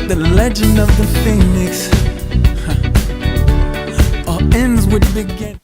The legend of the Phoenix all ends with begin.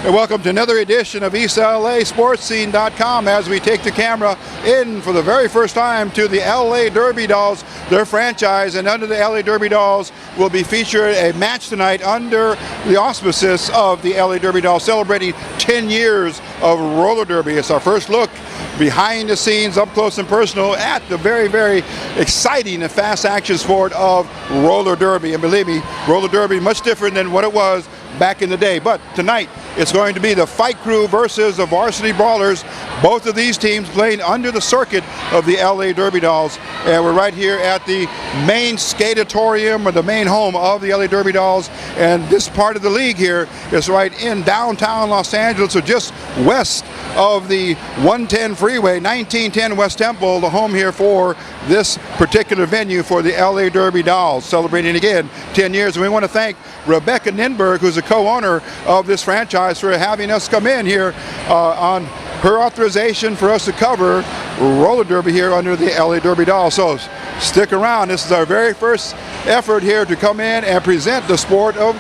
And welcome to another edition of East L.A. SportsScene.com as we take the camera in for the very first time to the L.A. Derby Dolls, their franchise. And under the L.A. Derby Dolls will be featured a match tonight under the auspices of the L.A. Derby Dolls, celebrating 10 years of roller derby. It's our first look behind the scenes, up close and personal, at the very, very exciting and fast action sport of roller derby. And believe me, roller derby much different than what it was back in the day. But tonight, it's going to be the Fight Crew versus the Varsity Brawlers. Both of these teams playing under the circuit of the LA Derby Dolls. And we're right here at the main skatorium, or the main home of the LA Derby Dolls. And this part of the league here is right in downtown Los Angeles, so just west of the 110 freeway, 1910 West Temple, the home here for this particular venue for the LA Derby Dolls, celebrating again 10 years. And we want to thank Rebecca Ninburg, who's a co-owner of this franchise, for having us come in here on her authorization for us to cover roller derby here under the LA Derby Dolls. So stick around. This is our very first effort here to come in and present the sport of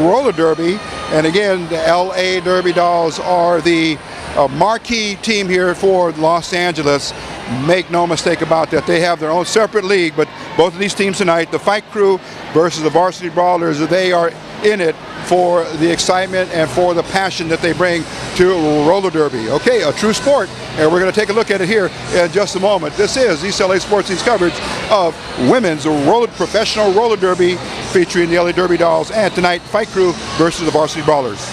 roller derby. And again, the LA Derby Dolls are the marquee team here for Los Angeles. Make no mistake about that. They have their own separate league, but both of these teams tonight, the Fight Crew versus the Varsity Brawlers, they are in it for the excitement and for the passion that they bring to roller derby. Okay, a true sport, and we're going to take a look at it here in just a moment. This is East LA Sports Scene's coverage of women's professional roller derby featuring the LA Derby Dolls, and tonight, Fight Crew versus the Varsity Brawlers.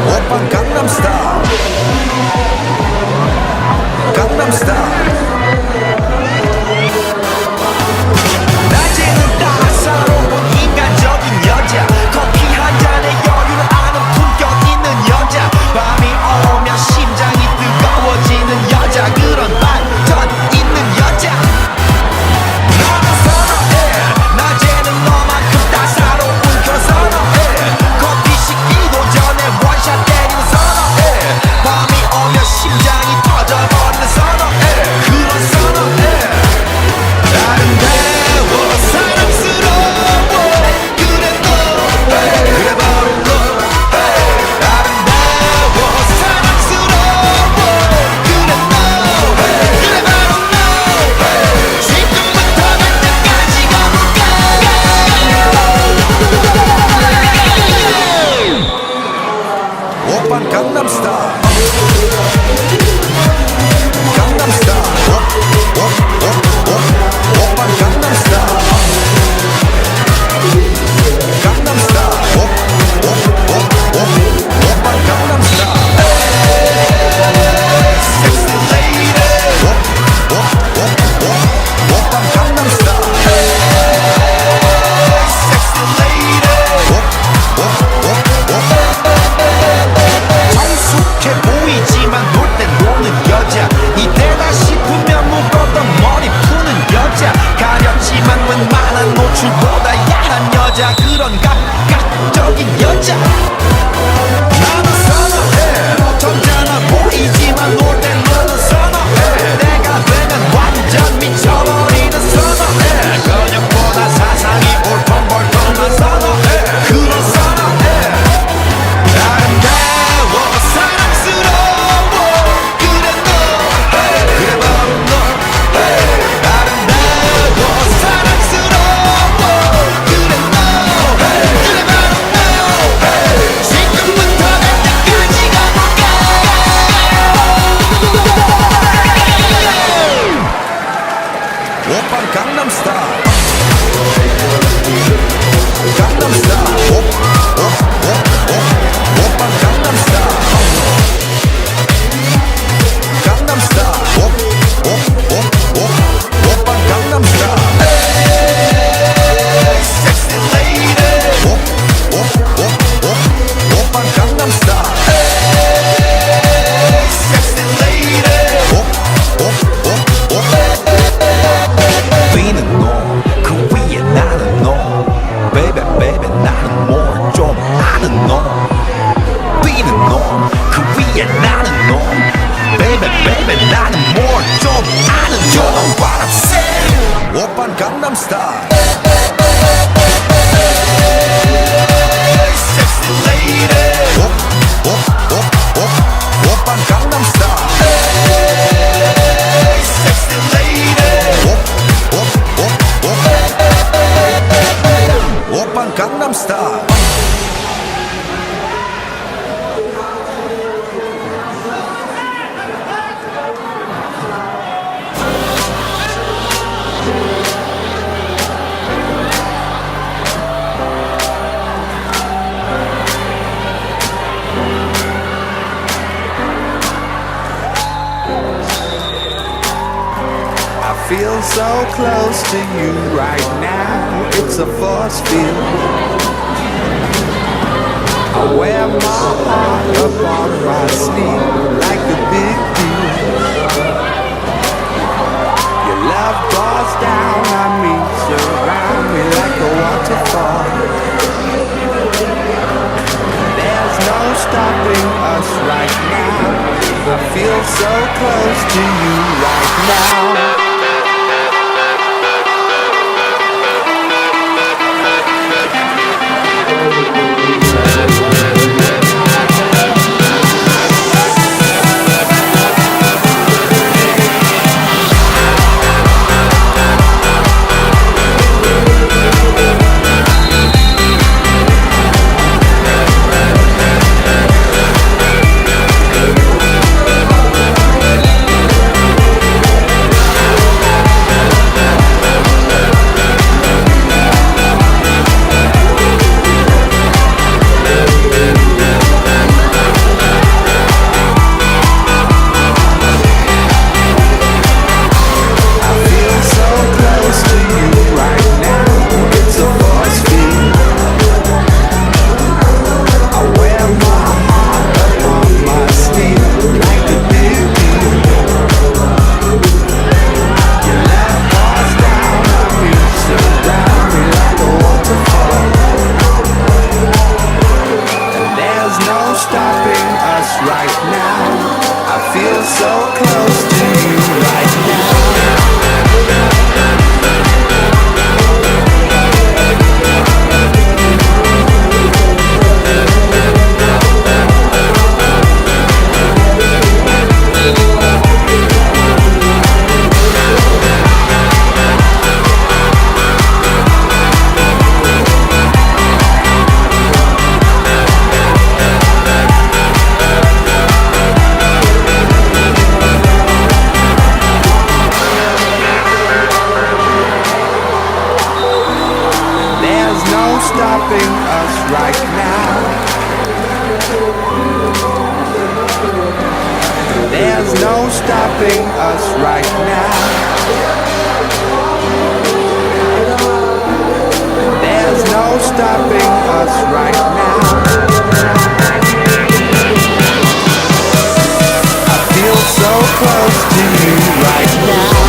오빤 강남스타일 강남스타일 낮에는 따사로운 인간적인 여자 커피 한 잔에 여유를 아는 품격 있는 여자 밤이 오면 심장이 뜨거워지는 여자 그런 반전 있는 여자 너는 선호해 낮에는 너만큼 따사로운 그런 선호해 커피 식기도 전에 원샷 때리는 선호해 밤이 오면 심장이 터져버리는 선호해 그런 선호해 아름다워 사랑스러워 그래 너 그래 바로 너 아름다워 사랑스러워 그래 너 그래 바로 너 지금부터 갈 때까지 가볼까 오빤 강남스타일 강남스타일 오빤 강남스타일 강남스타일 오빤 강남스타일 섹시 레이디 오빤 강남스타일 섹시 레이디 성숙해 보이지만 놀 땐 노는 여자 이때다 싶으면 묶었던 머리 푸는 여자 가렸지만 웬만한 노출보다 야한 여자 그런 감각적인 여자 나는 선호해 점잖아 보이지만 놀 땐 너는 선호해 내가 되면 완전 미쳐버리는 선호해 근육보다 사상이 울퉁불퉁한 선호해 그런 선호해 아름다워 사랑스러워 그래 너 그래 바로 너 아름다워 사랑스러워 그래 너 그래 바로 너 지금부터 갈 때까지 가볼까 오빤 강남스타일 강남스타일 오빤 강남스타일 강남스타일 오빤 강남스타일 섹시 레이디 오빤 강남스타일 섹시 레이디 위는 너그 위에 나는 너 Baby baby 나는 뭘 좀 아는 너 위는 너그 위에 나는 너 Baby baby 나는 뭘 좀 아는 You know what I'm saying 오빤 강남스타일 Sexy lady 오빤 강남스타일 Sexy lady 오빤 강남스타일 I feel so close to you right now. It's a force field. I wear my heart up on my sleeve like a big deal. Your love pours down on me, surround me like a waterfall. There's no stopping us right now. I feel so close to you right now. no stopping us right now. There's no stopping us right now. There's no stopping us right now. I feel so close to you right now.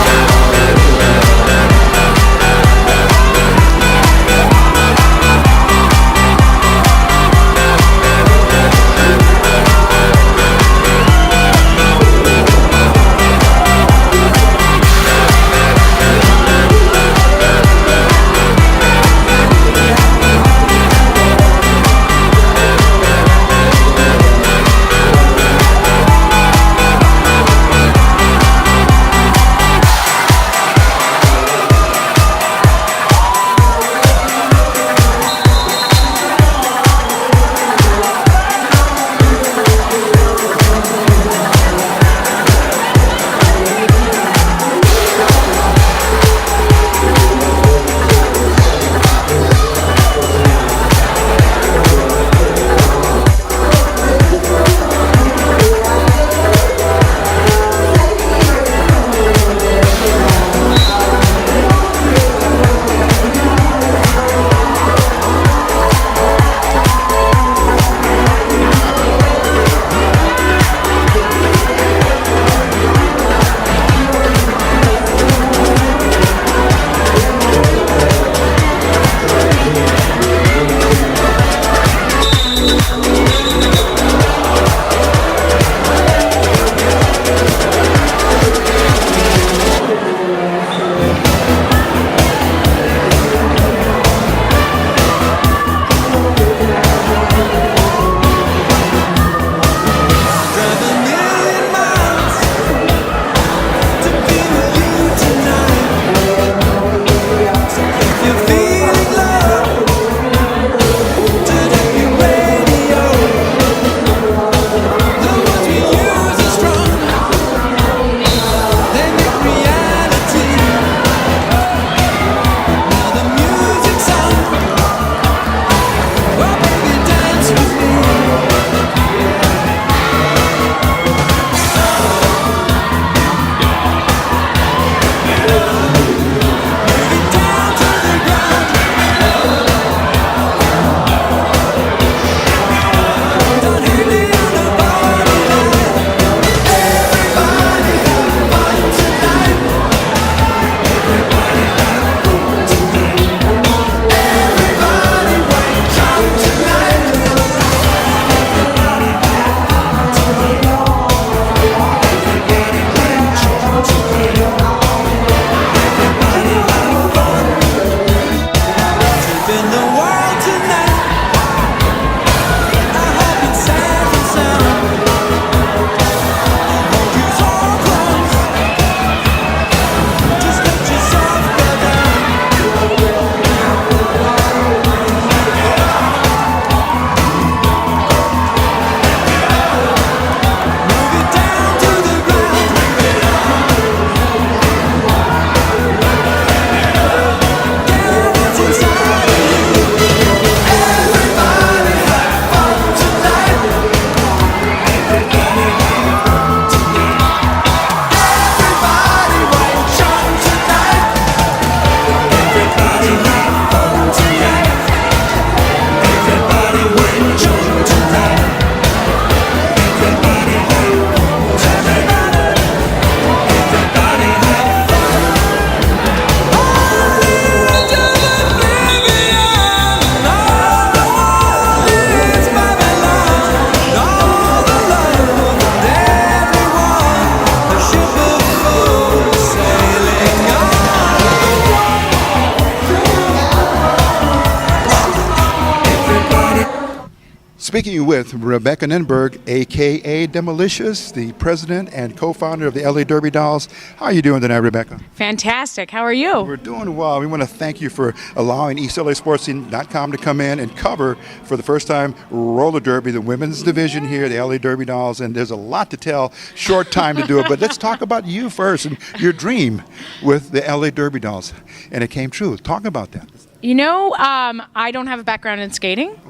Speaking with Rebecca Ninburg, a.k.a. Demolicious, the president and co-founder of the L.A. Derby Dolls. How are you doing tonight, Rebecca? Fantastic. How are you? We're doing well. We want to thank you for allowing EastLASportsScene.com to come in and cover, for the first time, roller derby, the women's division here, the L.A. Derby Dolls. And there's a lot to tell, short time to do it. But let's talk about you first and your dream with the L.A. Derby Dolls. And it came true. Talk about that. I don't have a background in skating,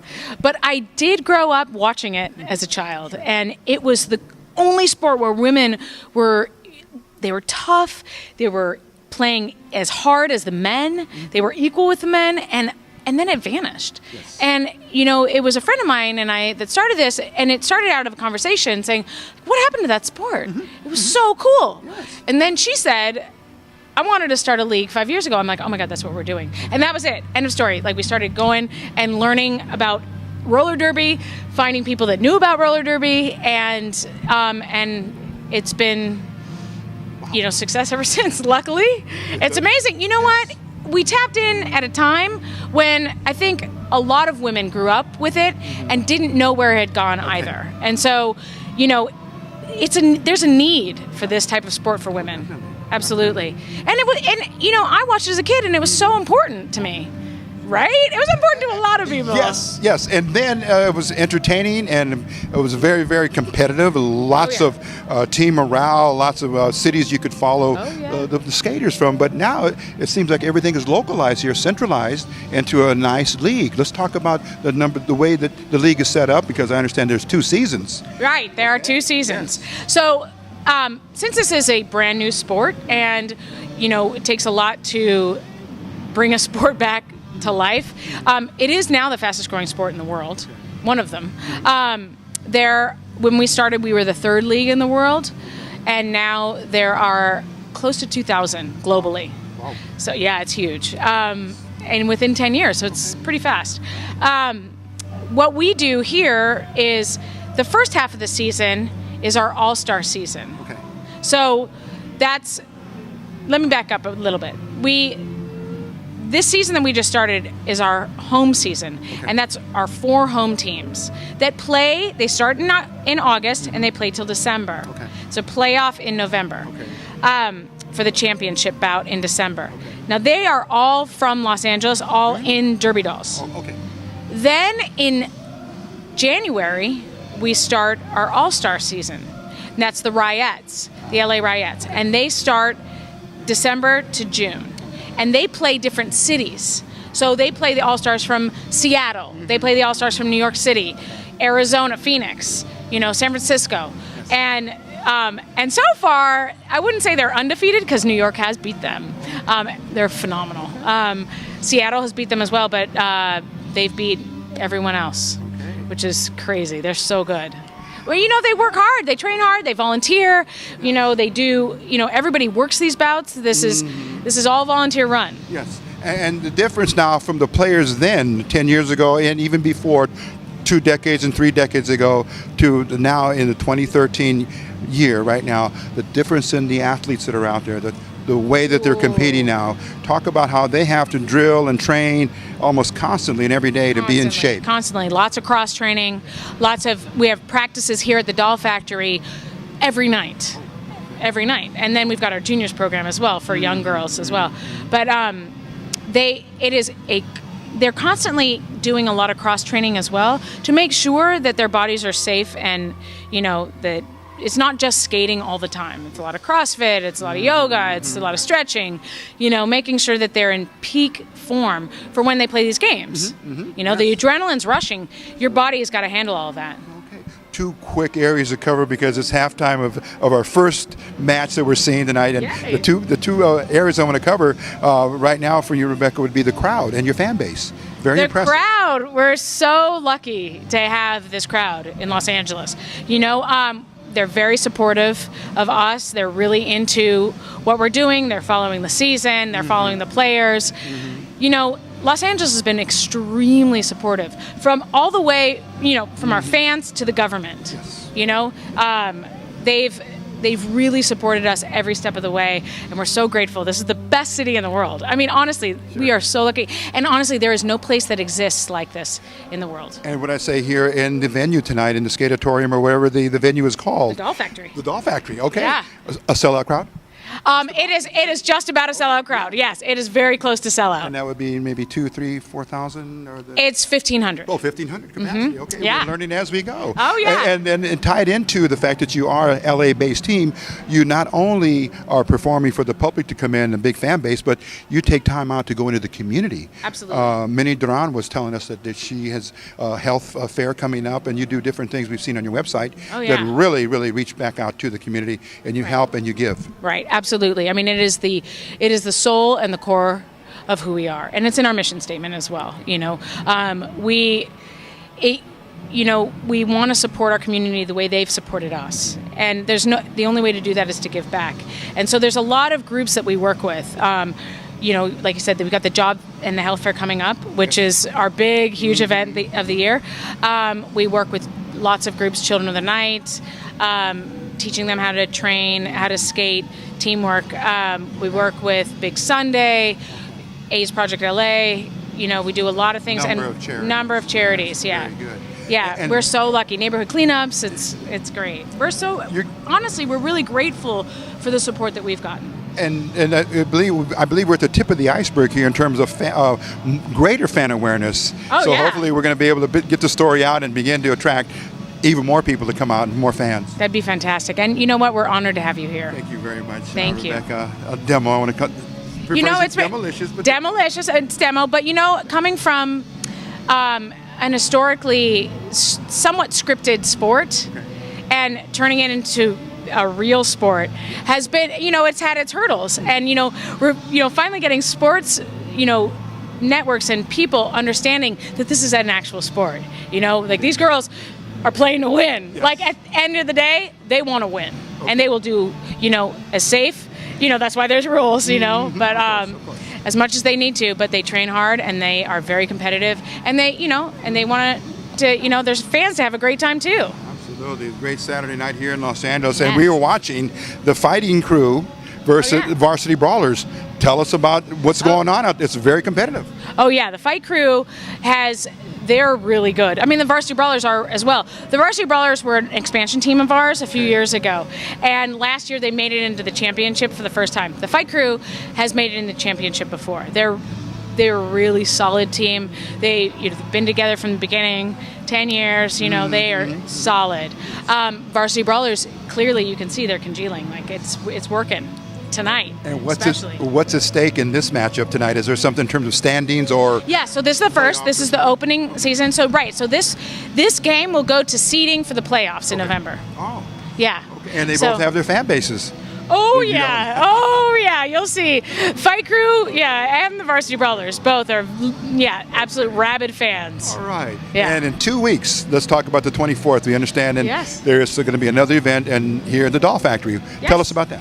but I did grow up watching it as a child, and it was the only sport where women were tough, they were playing as hard as the men, they were equal with the men, and then it vanished. Yes. And, it was a friend of mine and I that started this, and it started out of a conversation saying, what happened to that sport? It was so cool. Yes. And then she said, I wanted to start a league 5 years ago. I'm like, oh my God, that's what we're doing. And that was it. End of story. Like, we started going and learning about roller derby, finding people that knew about roller derby, and it's been, success ever since, luckily. It's amazing. You know what? We tapped in at a time when I think a lot of women grew up with it and didn't know where it had gone either. And so, there's a need for this type of sport for women. Absolutely. And I watched it as a kid, and it was so important to me. Right? It was important to a lot of people. Yes. And then it was entertaining, and it was very, very competitive. Lots of team morale, lots of cities you could follow the skaters from. But now it seems like everything is localized here, centralized into a nice league. Let's talk about the way that the league is set up, because I understand there's 2 seasons. Right. There are 2 seasons. Yes. So since this is a brand new sport, and, it takes a lot to bring a sport back to life. It is now the fastest growing sport in the world, one of them. When we started, we were the 3rd league in the world, and now there are close to 2,000 globally. Wow. So yeah, it's huge. And within 10 years, so it's pretty fast. What we do here is the first half of the season is our all-star season. Okay. So let me back up a little bit. This season that we just started is our home season, and that's our 4 home teams that play. They start in August, and they play till December. Okay. So playoff in November, for the championship bout in December. Okay. Now, they are all from Los Angeles, all in Derby Dolls. Oh, okay. Then in January, we start our all-star season. And that's the Ryettes, the LA Ryettes, and they start December to June. And they play different cities. So they play the All-Stars from Seattle. They play the All-Stars from New York City, Arizona, Phoenix, San Francisco. Yes. And so far, I wouldn't say they're undefeated, because New York has beat them. They're phenomenal. Seattle has beat them as well, but they've beat everyone else, which is crazy. They're so good. Well, they work hard, they train hard, they volunteer, they do, everybody works these bouts. This is all volunteer run. Yes. And the difference now from the players then, 10 years ago, and even before, 2 decades and 3 decades ago, to now in the 2013 year, right now, the difference in the athletes that are out there, the way that they're competing now. Talk about how they have to drill and train almost constantly and every day to be in shape. Constantly. Lots of cross training. We have practices here at the Doll Factory every night. And then we've got our juniors program as well for young girls as well. But they're constantly doing a lot of cross training as well to make sure that their bodies are safe, and that it's not just skating all the time. It's a lot of CrossFit, it's a lot of yoga, it's a lot of stretching, making sure that they're in peak form for when they play these games. The adrenaline's rushing. Your body has got to handle all of that. Okay. 2 quick areas to cover, because it's halftime of our first match that we're seeing tonight. And the two areas I want to cover right now for you, Rebecca, would be the crowd and your fan base. Very impressive. The crowd, we're so lucky to have this crowd in Los Angeles. They're very supportive of us. They're really into what we're doing. They're following the season. They're following the players. Los Angeles has been extremely supportive from all the way, from our fans to the government. Yes. They've really supported us every step of the way, and we're so grateful. This is the best city in the world. I mean, honestly, we are so lucky. And honestly, there is no place that exists like this in the world. And what I say here in the venue tonight, in the Skatorium or wherever the venue is called. The Doll Factory. The Doll Factory, okay. Yeah. A sellout crowd? It is just about a sellout crowd. Yes, it is very close to sellout. And that would be maybe 2,000, 3,000, 4,000, or It's 1,500. Oh, 1,500 capacity. Okay, Yeah. we're learning as we go. Oh, yeah. And tied into the fact that you are an LA-based team, you not only are performing for the public to come in, a big fan base, but you take time out to go into the community. Absolutely. Minnie Duran was telling us that she has a health fair coming up, and you do different things we've seen on your website that really, really reach back out to the community, and you help and you give. Right, absolutely. I mean, it is the soul and the core of who we are, and it's in our mission statement as well. We want to support our community the way they've supported us, and the only way to do that is to give back. And so there's a lot of groups that we work with. Like you said, we've got the job and the health fair coming up, which is our big, huge event of the year. We work with lots of groups, Children of the Night, teaching them how to train, how to skate, teamwork. We work with Big Sunday, AIDS Project LA. We do a lot of things. Number of charities, yeah. Very good. Yeah, And we're so lucky. Neighborhood cleanups, it's great. Honestly, we're really grateful for the support that we've gotten. And I believe we're at the tip of the iceberg here in terms of greater fan awareness. So hopefully we're going to be able to get the story out and begin to attract even more people to come out and more fans. That'd be fantastic. And you know what? We're honored to have you here. Thank you very much. Thank you. Rebecca, Demo, I want to cut. It's Demolicious. But Demolicious, it's Demo. But coming from an historically somewhat scripted sport and turning it into a real sport has been, it's had its hurdles. And, we're, finally getting sports, networks and people understanding that this is an actual sport. Like these girls are playing to win. Yes. Like at the end of the day, they want to win. Okay. And they will do, as safe, that's why there's rules, but of course. As much as they need to, but they train hard and they are very competitive and they, and they want to, there's fans to have a great time too. Absolutely. Great Saturday night here in Los Angeles. And we were watching the Fighting Crew versus Varsity Brawlers. Tell us about what's going on out there. It's very competitive. Oh, yeah. The Fight Crew they're really good. I mean, the Varsity Brawlers are as well. The Varsity Brawlers were an expansion team of ours a few years ago. And last year they made it into the championship for the first time. The Fight Crew has made it in the championship before. They're a really solid team. They've been together from the beginning, 10 years, they are solid. Varsity Brawlers, clearly you can see they're congealing. Like it's working tonight. And what's at stake in this matchup tonight? Is there something in terms of standings or? Yeah, so this is the first. This is the opening season. So this game will go to seeding for the playoffs in November. Oh. Yeah. Okay. And they both have their fan bases. Oh yeah, you'll see. Fight Crew, and the Varsity Brawlers, both are, absolute rabid fans. All right. Yeah. And in 2 weeks, let's talk about the 24th. We understand, and yes. There's going to be another event here at the Doll Factory. Yes. Tell us about that.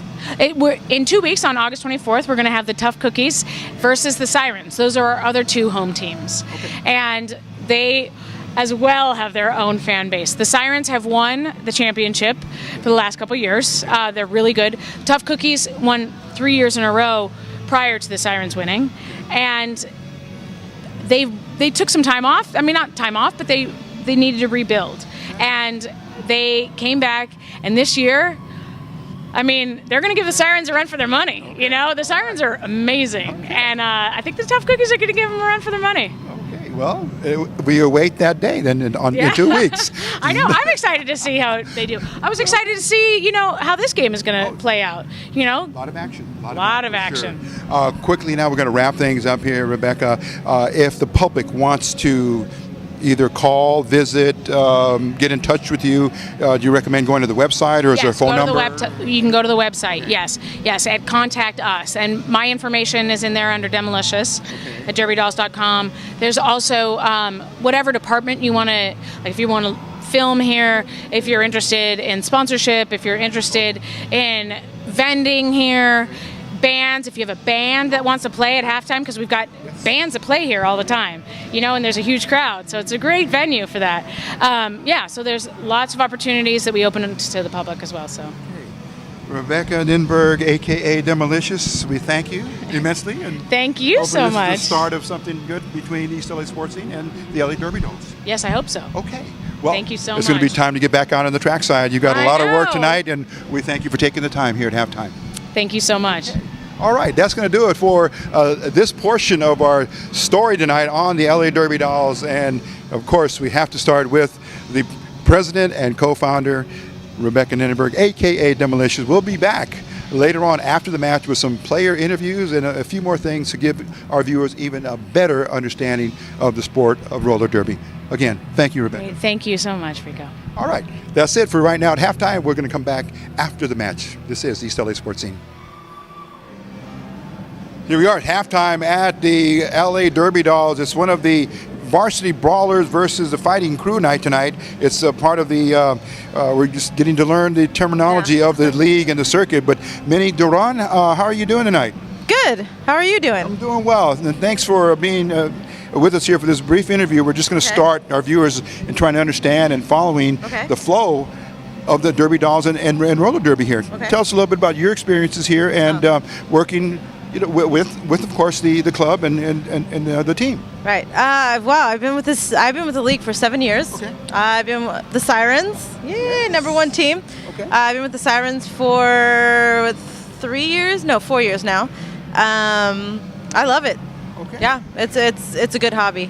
In 2 weeks, on August 24th, we're going to have the Tough Cookies versus the Sirens. Those are our other two home teams. Okay. And they as well have their own fan base. The Sirens have won the championship for the last couple years. They're really good. Tough Cookies won 3 years in a row prior to the Sirens winning. And they took some time off. I mean, not time off, but they needed to rebuild. And they came back, and this year, I mean, they're going to give the Sirens a run for their money. The Sirens are amazing. And I think the Tough Cookies are going to give them a run for their money. Okay, well, we await that day then in 2 weeks. I know. I'm excited to see how they do. I was excited to see, how this game is going to play out. A lot of action. A lot of action. Sure. Quickly now, we're going to wrap things up here, Rebecca. If the public wants to either call, visit, get in touch with you, do you recommend going to the website, or is there a phone number? You can go to the website, yes, and contact us. And my information is in there under Demolicious at derbydolls.com. There's also whatever department you want to, like if you want to film here, if you're interested in sponsorship, if you're interested in vending here, bands, if you have a band that wants to play at halftime, because we've got bands that play here all the time, and there's a huge crowd, so it's a great venue for that. So there's lots of opportunities that we open to the public as well. So Rebecca Ninburg, aka Demolicious, we thank you immensely, and thank you so much. This is the start of something good between East L.A. sports scene and the LA Derby Dolls. Yes, I hope so. Okay. Well, thank you so much. It's going to be time to get back out on the trackside. You got a lot of work tonight, and we thank you for taking the time here at halftime. Thank you so much. All right, that's going to do it for this portion of our story tonight on the LA Derby Dolls. And of course, we have to start with the president and co-founder, Rebecca Ninburg, aka Demolicious. We'll be back later on after the match with some player interviews and a few more things to give our viewers even a better understanding of the sport of roller derby. Again, thank you, Rebecca. Great. Thank you so much, Rico. All right, that's it for right now. At halftime, we're going to come back after the match. This is East LA Sports Scene. Here we are at halftime at the LA Derby Dolls. It's one of the Varsity Brawlers versus the Fighting Crew night tonight. It's a part of the, we're just getting to learn the terminology of the league and the circuit. But Minnie Duran, how are you doing tonight? Good. How are you doing? I'm doing well. And thanks for being with us here for this brief interview. We're just going to start our viewers in trying to understand and following the flow of the Derby Dolls and roller derby here. Tell us a little bit about your experiences here and working with of course the club and the team. Right. Wow. I've been with the league for 7 years. I've been with the Sirens. Yay! #1 team. I've been with the Sirens for 4 years now. I love it. Yeah. It's a good hobby.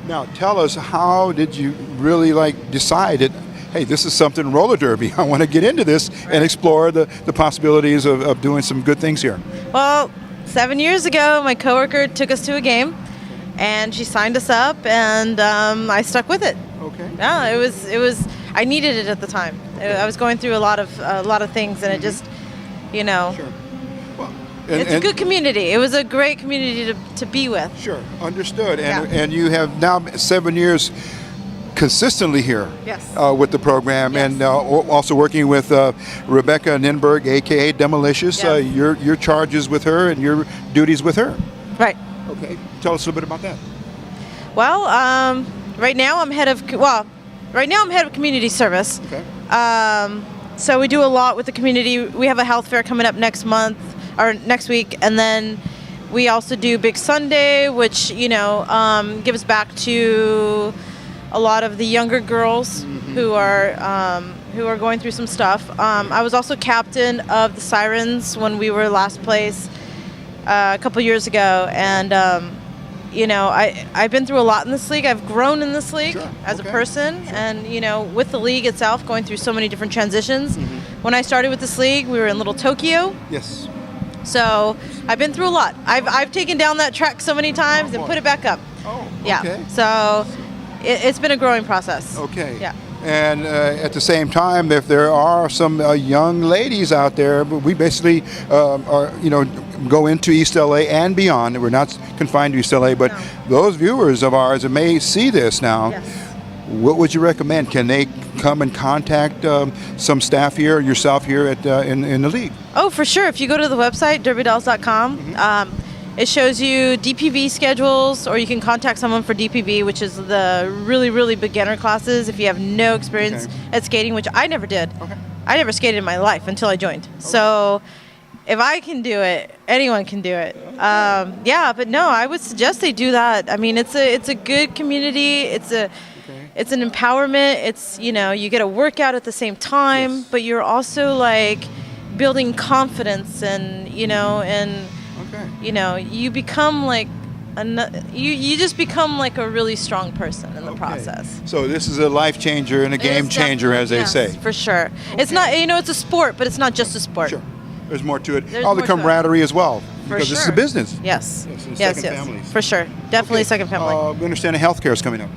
Now tell us, how did you really decide that, hey, this is something roller derby, I want to get into this and explore the possibilities of doing some good things here? Well, 7 years ago, my coworker took us to a game, and she signed us up, and I stuck with it. Yeah, it was. I needed it at the time. I was going through a lot of things, and it just, it's a good community. It was a great community to be with. Sure, understood. And you have now 7 years consistently here with the program, and also working with Rebecca Ninburg, aka Demolicious. Your charges with her and your duties with her. Right. Okay. Tell us a little bit about that. Well, right now I'm head of community service. So we do a lot with the community. We have a health fair coming up next week, and then we also do Big Sunday, which gives back to a lot of the younger girls who are going through some stuff. I was also captain of the Sirens when we were last place a couple years ago, and I've been through a lot in this league. I've grown in this league as a person, and with the league itself going through so many different transitions. When I started with this league, we were in Little Tokyo. Yes. So I've been through a lot. I've taken down that track so many times and put it back up. Yeah. So it's been a growing process. Yeah. And at the same time, if there are some young ladies out there, we basically go into East L.A. and beyond. We're not confined to East L.A., but those viewers of ours that may see this now, what would you recommend? Can they come and contact some staff here, yourself here at in the league? Oh, for sure. If you go to the website, derbydolls.com, it shows you DPV schedules, or you can contact someone for DPV, which is the really, really beginner classes if you have no experience at skating, which I never did. I never skated in my life until I joined. So if I can do it, anyone can do it. But no, I would suggest they do that. I mean, it's a good community. It's an empowerment. It's, you get a workout at the same time, but you're also building confidence and, you become you just become a really strong person in the process. So this is a life changer and a game changer, as they say. For sure. It's not, it's a sport, but it's not just a sport. Sure. There's more to it. All the camaraderie as well. Because this is a business. Yes. Yes. Families. For sure. Definitely second family. We understand the health care is coming up.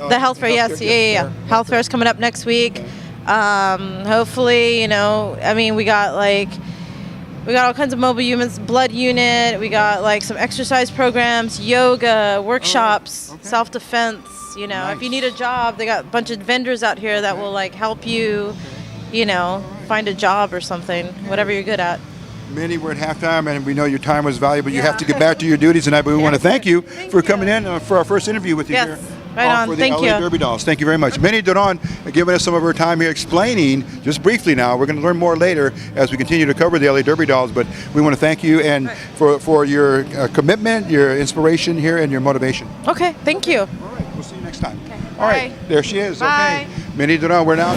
The health fair, yes. Yeah. Health fair is coming up next week. Hopefully, we got all kinds of mobile units, blood unit. We got some exercise programs, yoga, workshops, self-defense. If you need a job, they got a bunch of vendors out here that will help you, find a job or something, whatever you're good at. Minnie, we're at halftime, and we know your time was valuable. You have to get back to your duties tonight, but we want to thank you for coming in for our first interview with you here. Right on. For the Thank LA you. Derby Dolls. Thank you very much. Minnie Duran giving us some of her time here explaining, just briefly now, we're going to learn more later as we continue to cover the LA Derby Dolls, but we want to thank you and for your commitment, your inspiration here, and your motivation. Okay, thank you. All right, we'll see you next time. Okay. All right, there she is. Bye. Okay. Minnie Duran, we're now...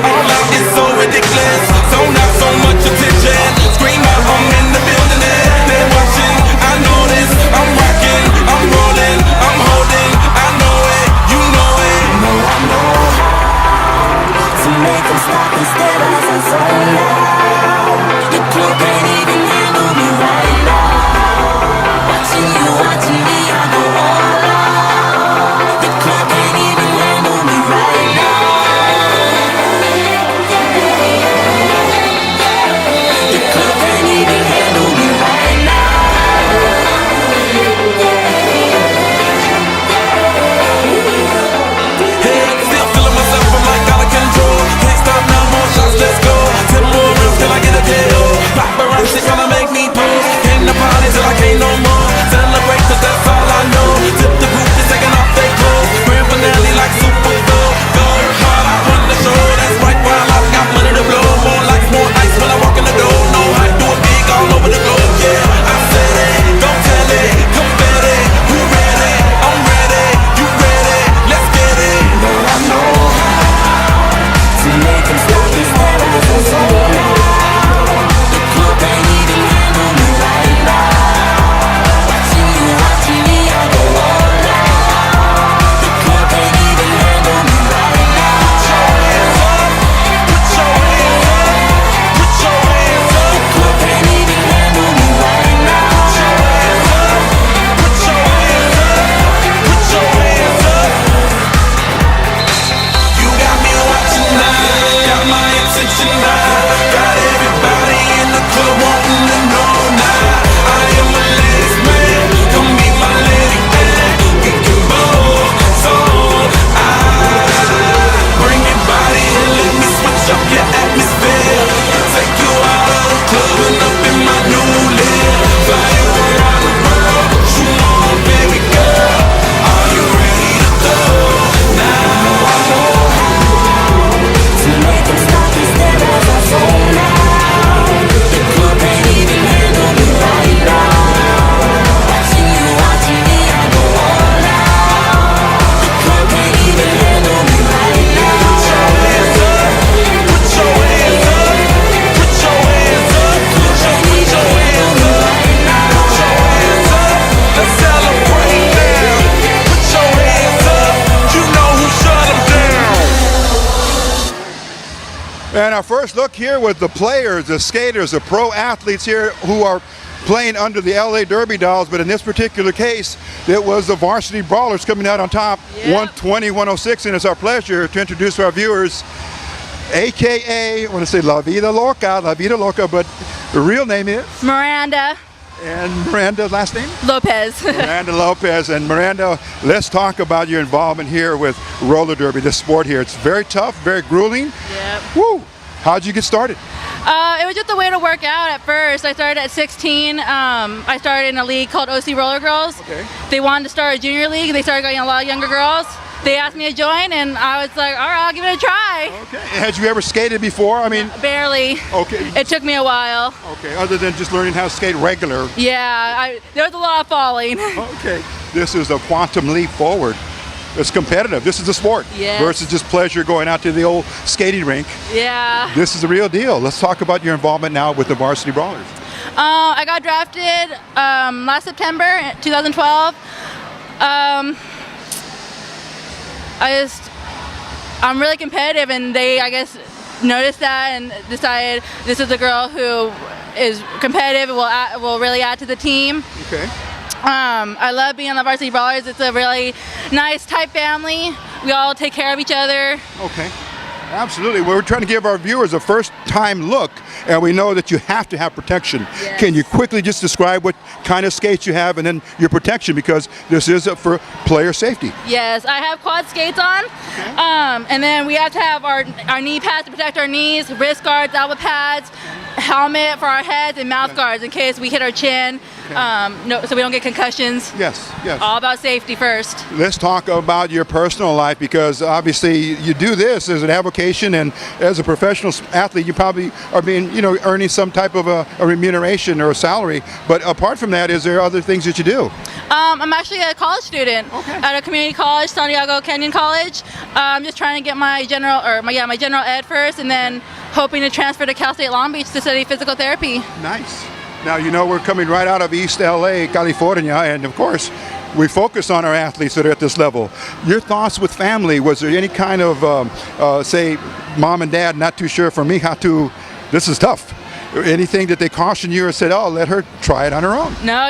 All out is so ridiculous. Zone out so much attention. Scream out, I'm in the building and they're watching. I know this. I'm rocking, I'm rolling, I'm holding. I know it, you know it. No, I know how to make them stop and stare as I zone out. The club can't even handle me right now. Watching you, watching me, I go all out. The club can't even handle me right now. The club can't even handle me right now. Hey, still feeling myself, I'm like out of control. Can't stop now, more shots, let's go. 10 more rounds till I get a KO. Paparazzi tryna make me pose. Came to party till I can't no more. Celebrate 'cause that's all I know. Tip the group is taking off their clothes. Grand finale like Super Bowl. Go hard, I run the show. That's right, while I got money to blow. More lights, more ice when I walk in the door. No hype, do it big all over the globe. Yeah, I said it, don't tell it. Come better, who ready? I'm ready, you ready? Let's get it. No, I know how to make them stop and stare as I zone out. The club can't even handle me right now. Watching you, watching me, I go all out. The club can't even handle me right now. Put your hands up, put your hands up. The club can't even handle me right now. Put your hands up, put your hands up. You got me watching now, got my attention now. Got everybody in the club wanting to know now. I am a ladies man, come be my lady man. We can both zone out. Bring your body and let me switch up your atmosphere. Take you out of the club and up in my new live. Fly you around the world, shoot on baby girl. Are you ready to go now? To make them stop and stare as I zone out. The club can't even handle me right now. Watching you, watching me, I go all out. The club can't even handle me right now. Put your hands up, put your hands up, put your hands up, put your hands up, put your hands up. Let's celebrate now. Put your hands up, you know who shut 'em down. And our first look here with the players, the skaters, the pro athletes here who are playing under the LA Derby Dolls, but in this particular case, it was the Varsity Brawlers coming out on top, 120-106, and it's our pleasure to introduce to our viewers, AKA, I want to say La Vida Loca, but the real name is, Miranda and Miranda, last name? Lopez. Miranda Lopez. And Miranda, let's talk about your involvement here with roller derby, this sport here. It's very tough, very grueling. Yep. Woo! How'd you get started? It was just a way to work out at first. I started at 16. I started in a league called OC Roller Girls. Okay. They wanted to start a junior league. They started getting a lot of younger girls. They asked me to join, and I was like, all right, I'll give it a try. Okay. Had you ever skated before? I mean, Barely. okay. It took me a while. Okay, other than just learning how to skate regular. Yeah, there was a lot of falling. Okay. This is a quantum leap forward. It's competitive. This is a sport Yes. versus just pleasure going out to the old skating rink. Yeah. This is the real deal. Let's talk about your involvement now with the Varsity Brawlers. I got drafted last September 2012. I'm really competitive, and they, I guess, noticed that and decided this is a girl who is competitive and will really add to the team. Okay. I love being on the Varsity Brawlers. It's a really nice, tight family. We all take care of each other. Okay. Absolutely. We're trying to give our viewers a first-time look, and we know that you have to have protection. Yes. Can you quickly just describe what kind of skates you have and then your protection, because this is for player safety? Yes, I have quad skates on, and then we have to have our knee pads to protect our knees, wrist guards, elbow pads, helmet for our heads, and mouth guards in case we hit our chin, so we don't get concussions. Yes, yes. All about safety first. Let's talk about your personal life, because obviously you do this as an avocation, and as a professional athlete you probably are being and earning some type of a remuneration or a salary. But apart from that, is there other things that you do? I'm actually a college student at a community college, Santiago Canyon College. I'm just trying to get my general ed first, and then hoping to transfer to Cal State Long Beach to study physical therapy. Nice. Now, we're coming right out of East L.A., California, and of course, we focus on our athletes that are at this level. Your thoughts with family, was there any kind of, say, mom and dad not too sure for me how to, this is tough. Anything that they cautioned you or said, oh, let her try it on her own? No,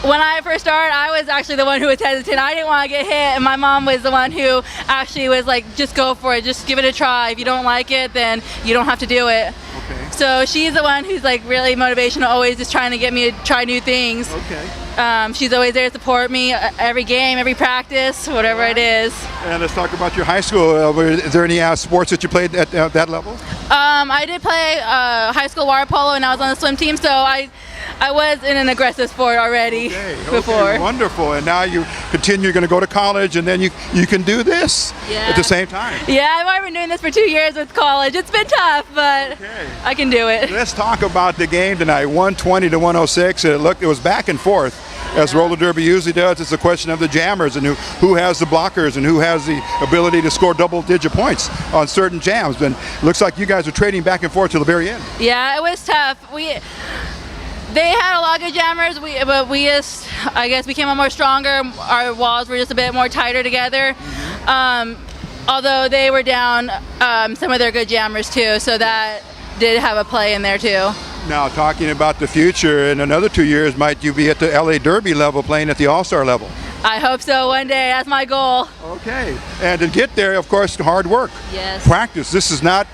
when I first started, I was actually the one who was hesitant. I didn't want to get hit, and my mom was the one who actually was like, just go for it, just give it a try. If you don't like it, then you don't have to do it. Okay. So she's the one who's like really motivational, always just trying to get me to try new things. Okay. She's always there to support me every game, every practice, whatever it is. And let's talk about your high school. Is there any sports that you played at that level? I did play high school water polo, and I was on the swim team, so I was in an aggressive sport already before. Okay, wonderful. And now you continue, you're going to go to college, and then you can do this at the same time. Yeah, I've already been doing this for 2 years with college. It's been tough, but I can do it. Let's talk about the game tonight, 120 to 106. It was back and forth. As roller derby usually does, it's a question of the jammers and who has the blockers and who has the ability to score double-digit points on certain jams. And it looks like you guys are trading back and forth to the very end. Yeah, it was tough. They had a lot of good jammers, but we just, I guess, became more stronger. Our walls were just a bit more tighter together. Although they were down some of their good jammers too, so that did have a play in there too. Now, talking about the future, in another 2 years, might you be at the LA Derby level, playing at the All-Star level? I hope so one day. That's my goal. Okay. And to get there, of course, hard work. Yes. Practice. This is not,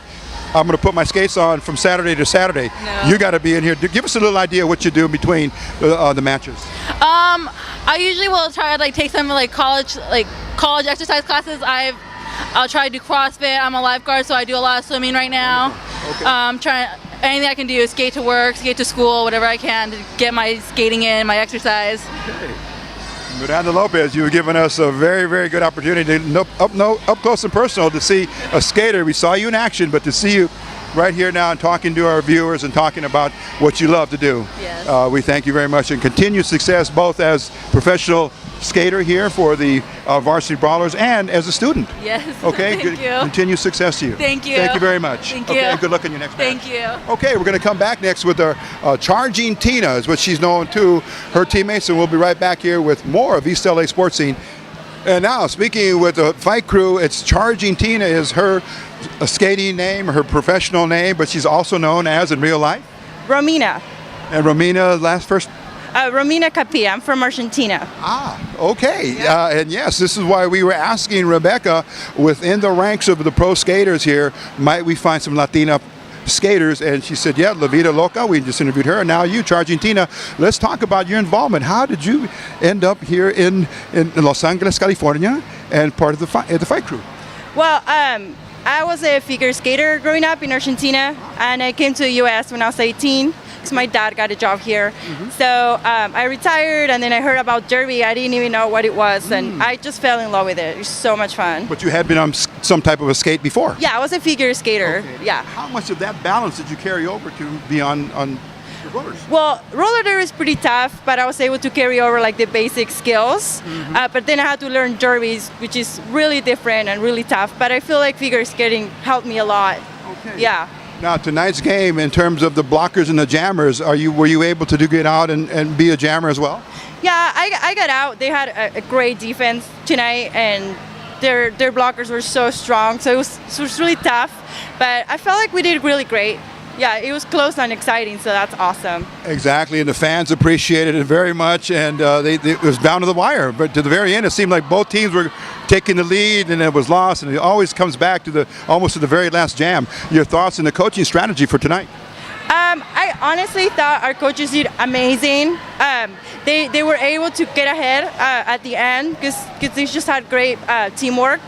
I'm going to put my skates on from Saturday to Saturday. No. You got to be in here. Give us a little idea of what you do in between the matches. I usually will try to take some college exercise classes. I'll try to do CrossFit. I'm a lifeguard, so I do a lot of swimming right now. Okay. Anything I can do is skate to work, skate to school, whatever I can to get my skating in, my exercise. Okay. Miranda Lopez, you've given us a very, very good opportunity up close and personal to see a skater. We saw you in action, but to see you right here now and talking to our viewers and talking about what you love to do. Yes. We thank you very much, and continued success both as professional skater here for the Varsity Brawlers and as a student. Yes. Okay. Thank you. Continued success to you. Thank you. Thank you very much. Thank you. Okay. Good luck on your next match. Thank you. Okay, we're going to come back next with our Charging Tina, is what she's known to her teammates, and we'll be right back here with more of East LA Sports Scene. And now, speaking with the fight crew, it's Charging Tina is her skating name, her professional name, but she's also known as in real life? Romina. And Romina, first? Romina Capilla. I'm from Argentina. Ah, okay. And yes, this is why we were asking Rebecca, within the ranks of the pro skaters here, might we find some Latina skaters? And she said, yeah, La Vida Loca. We just interviewed her. And now you, Charging Tina. Let's talk about your involvement. How did you end up here in Los Angeles, California, and part of the fight crew? Well, I was a figure skater growing up in Argentina, and I came to the U.S. when I was 18. because my dad got a job here. Mm-hmm. So I retired, and then I heard about derby. I didn't even know what it was, and I just fell in love with it. It was so much fun. But you had been on some type of a skate before? Yeah, I was a figure skater. Okay. Yeah. How much of that balance did you carry over to be on the rollers? Well, roller derby is pretty tough, but I was able to carry over like the basic skills. Mm-hmm. But then I had to learn derbies, which is really different and really tough. But I feel like figure skating helped me a lot. Okay. Yeah. Now, tonight's game, in terms of the blockers and the jammers, were you able to get out and be a jammer as well? Yeah, I got out. They had a great defense tonight, and their blockers were so strong. So it was really tough, but I felt like we did really great. Yeah, it was close and exciting, so that's awesome. Exactly, and the fans appreciated it very much, and it was down to the wire. But to the very end, it seemed like both teams were taking the lead, and it was lost, and it always comes back to almost to the very last jam. Your thoughts on the coaching strategy for tonight? I honestly thought our coaches did amazing. They were able to get ahead at the end because they just had great teamwork.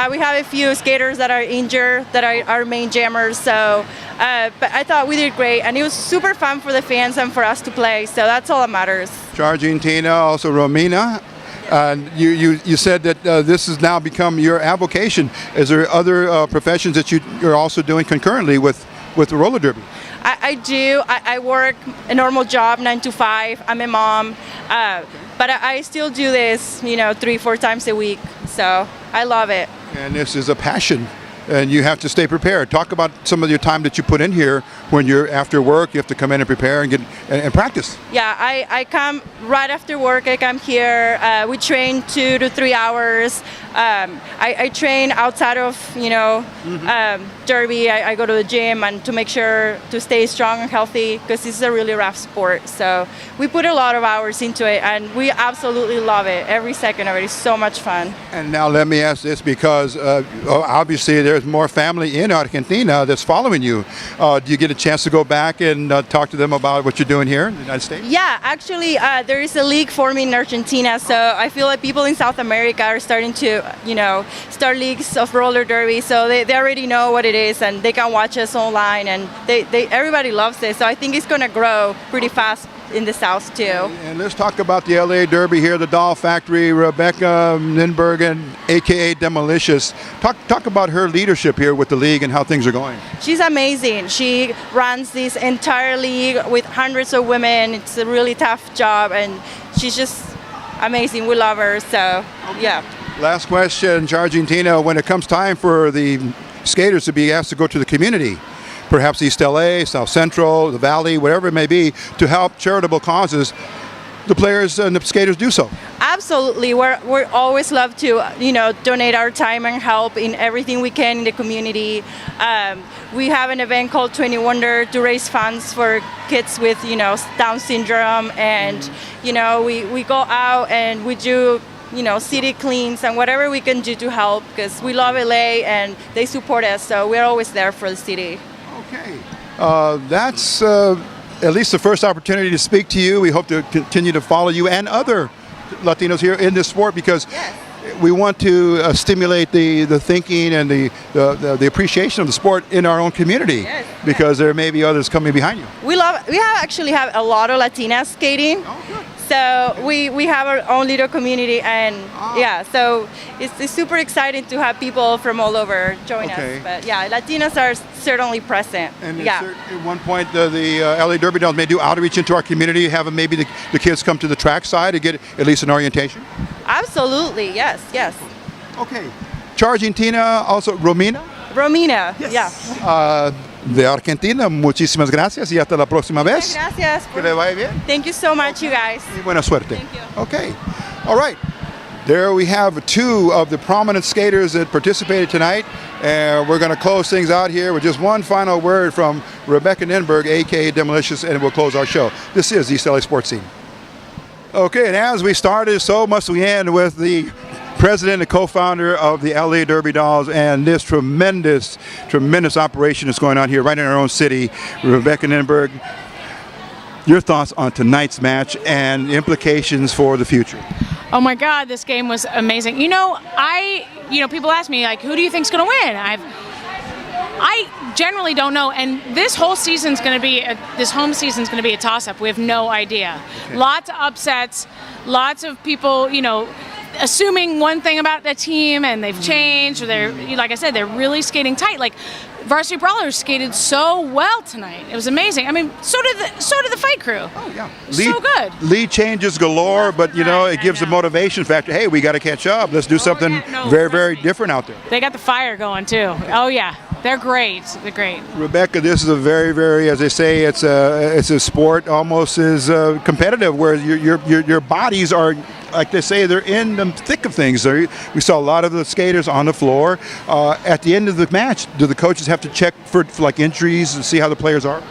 We have a few skaters that are injured that are our main jammers, so but I thought we did great, and it was super fun for the fans and for us to play, so that's all that matters. Charging Tina, also Romina. You said that this has now become your avocation. Is there other professions that you're also doing concurrently with with the roller derby. I do. I work a normal job, 9 to 5. I'm a mom. But I still do this, 3-4 times a week. So I love it. And this is a passion. And you have to stay prepared. Talk about some of your time that you put in here when you're after work. You have to come in and prepare and get and practice. Yeah, I come right after work. I come here. We train 2 to 3 hours. I train outside of derby. I go to the gym and to make sure to stay strong and healthy because this is a really rough sport. So we put a lot of hours into it, and we absolutely love it. Every second of it is so much fun. And now let me ask this, because obviously there's more family in Argentina that's following you. Do you get a chance to go back and talk to them about what you're doing here in the United States? Yeah, actually, there is a league forming in Argentina, so I feel like people in South America are starting to, start leagues of roller derby, so they already know what it is, and they can watch us online, and everybody loves it, so I think it's going to grow pretty fast in the South too. And let's talk about the LA Derby here, the Doll Factory, Rebecca Ninburg, aka Demolicious. Talk about her leadership here with the league and how things are going. She's amazing. She runs this entire league with hundreds of women. It's a really tough job, and she's just amazing. We love her, so yeah. Last question, Argentina, when it comes time for the skaters to be asked to go to the community, perhaps East L.A., South Central, the Valley, whatever it may be, to help charitable causes, the players and the skaters do so. Absolutely. We always love to, donate our time and help in everything we can in the community. We have an event called 20 Wonder to raise funds for kids with, Down syndrome, and, we go out and we do city cleans and whatever we can do to help, because we love LA and they support us, so we're always there for the city. Okay. That's at least the first opportunity to speak to you. We hope to continue to follow you and other Latinos here in this sport, because we want to stimulate the thinking and the appreciation of the sport in our own community, because there may be others coming behind you. We actually have a lot of Latinas skating. Oh, good. So we have our own little community, and so it's super exciting to have people from all over join us. But Latinas are certainly present. And at one point, the LA Derby Dolls may do outreach into our community, have maybe the kids come to the track side to get at least an orientation? Absolutely, yes. Okay. Argentina, also Romina? Romina, yeah. De Argentina, muchísimas gracias y hasta la próxima vez. Gracias. Que le vaya bien. Thank you so much, you guys. Y buena suerte. Thank you. Okay. All right. There we have two of the prominent skaters that participated tonight. And we're going to close things out here with just one final word from Rebecca Ninburg, aka Demolicious, and we'll close our show. This is East L.A. Sports Scene. Okay, and as we started, so must we end with the president and co-founder of the LA Derby Dolls, and this tremendous operation that's going on here right in our own city. Rebecca Ninburg, your thoughts on tonight's match and the implications for the future? Oh my God, this game was amazing. People ask me, like, who do you think's going to win? I generally don't know, and this whole season's going to be this home season's going to be a toss-up. We have no idea. Okay. Lots of upsets, lots of people, assuming one thing about the team, and they've changed, or they're, like I said, they're really skating tight. Like, Varsity Brawlers skated so well tonight. It was amazing. I mean, so did the fight crew. Oh yeah, so good. Lead changes galore, but it gives a motivation factor. Hey, we got to catch up. Let's do something very different out there. They got the fire going too. Oh yeah, they're great. They're great. Rebecca, this is a very, as they say, it's a sport almost as competitive, where your bodies are, like they say, they're in the thick of things. We saw a lot of the skaters on the floor. At the end of the match, do the coaches have to check for like injuries and see how the players are?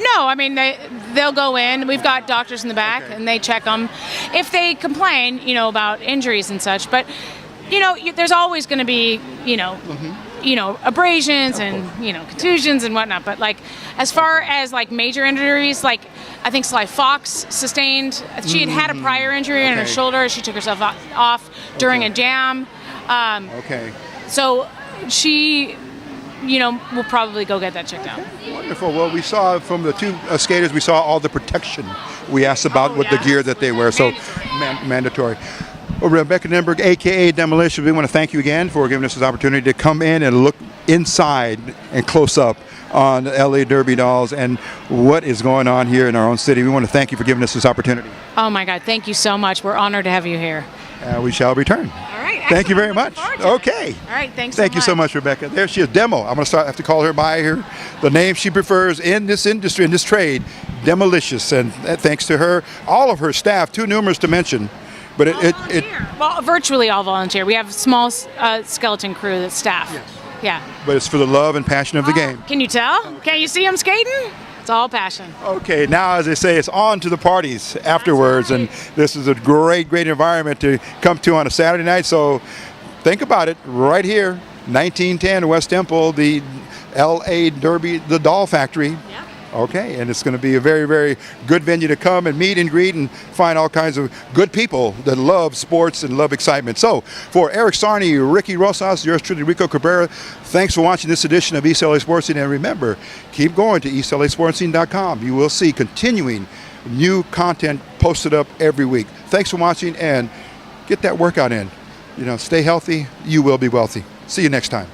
No, I mean they'll go in. We've got doctors in the back, and they check them if they complain, about injuries and such. But there's always going to be, abrasions and contusions and whatnot. But like, as far as like major injuries, like I think Sly Fox sustained. She had a prior injury in her shoulder. She took herself off during a jam. So she, we'll probably go get that checked out. Wonderful. Well, we saw from the two skaters, we saw all the protection we asked about with the gear that they wear. So mandatory. Well, Rebecca Ninburg, aka Demolicious, we want to thank you again for giving us this opportunity to come in and look inside and close up on the LA Derby Dolls and what is going on here in our own city. We want to thank you for giving us this opportunity. Oh my God, thank you so much. We're honored to have you here. We shall return. All right. Thank you very excellent. much. Looking forward to it. Okay. All right, thanks Thank you so much, Rebecca. There she is, Demo. I'm going to have to call her by her, the name she prefers in this industry, in this trade, Demolicious. And thanks to her, all of her staff, too numerous to mention. But Well, virtually all volunteer. We have a small skeleton crew that's staff. Yes. Yeah. but it's for the love and passion of the game. Can you tell? Can you see them skating? It's all passion. Okay, now as they say, it's on to the parties afterwards, and this is a great environment to come to on a Saturday night. So think about it, right here, 1910 West Temple, the L.A. Derby, the Doll Factory. Yeah. Okay, and it's going to be a very good venue to come and meet and greet and find all kinds of good people that love sports and love excitement. So for Eric Sarney, Ricky Rosas, yours truly, Rico Cabrera, thanks for watching this edition of East L.A. Sports Scene. And remember, keep going to eastlasportscene.com. You will see continuing new content posted up every week. Thanks for watching, and get that workout in. You know, stay healthy. You will be wealthy. See you next time.